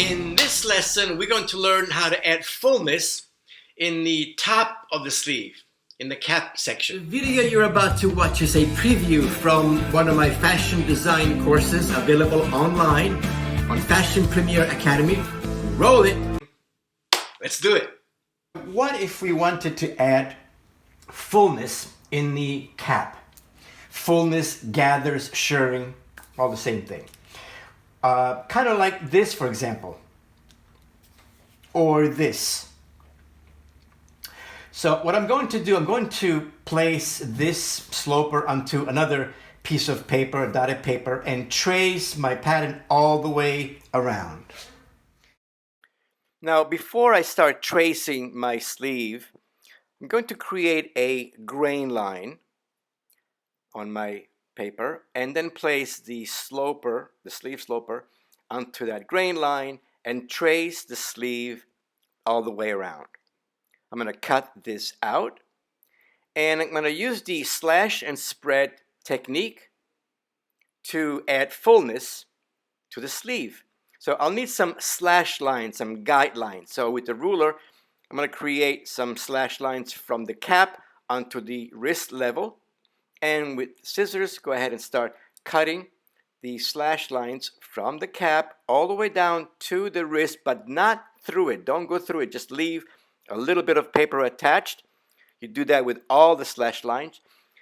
In this lesson, we're going to learn how to add fullness in the top of the sleeve, in the cap section. The video you're about to watch is a preview from one of my fashion design courses available online on Fashion Premier Academy. Roll it! Let's do it. What if we wanted to add fullness in the cap? Fullness, gathers, shirring, all the same thing. Kind of like this, for example, or this. So what I'm going to do, I'm going to place this sloper onto another piece of paper, dotted paper, and trace my pattern all the way around. Now, before I start tracing my sleeve, I'm going to create a grain line on my paper and then place the sloper, the sleeve sloper, onto that grain line and trace the sleeve all the way around. I'm going to cut this out and I'm going to use the slash and spread technique to add fullness to the sleeve. So I'll need some slash lines, some guidelines. So with the ruler, I'm going to create some slash lines from the cap onto the wrist level. And with scissors, go ahead and start cutting the slash lines from the cap all the way down to the wrist, but not through it. Don't go through it. Just leave a little bit of paper attached. You do that with all the slash lines.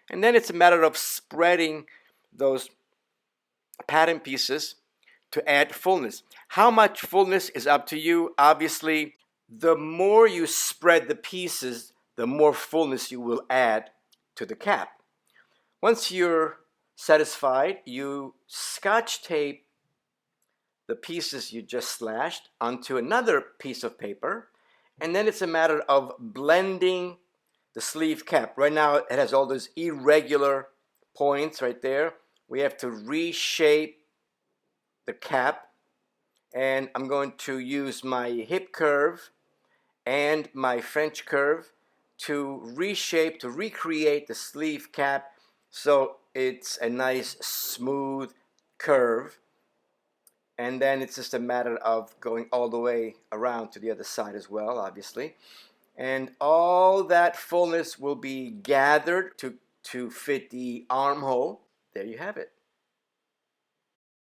And then it's a matter of spreading those pattern pieces to add fullness. How much fullness is up to you. Obviously, the more you spread the pieces, the more fullness you will add to the cap. Once you're satisfied, you scotch tape the pieces you just slashed onto another piece of paper, and then it's a matter of blending the sleeve cap. Right now it has all those irregular points right there. We have to reshape the cap, and I'm going to use my hip curve and my French curve to reshape, to recreate the sleeve cap so it's a nice smooth curve. And then it's just a matter of going all the way around to the other side as well, obviously. And all that fullness will be gathered to fit the armhole. There you have it.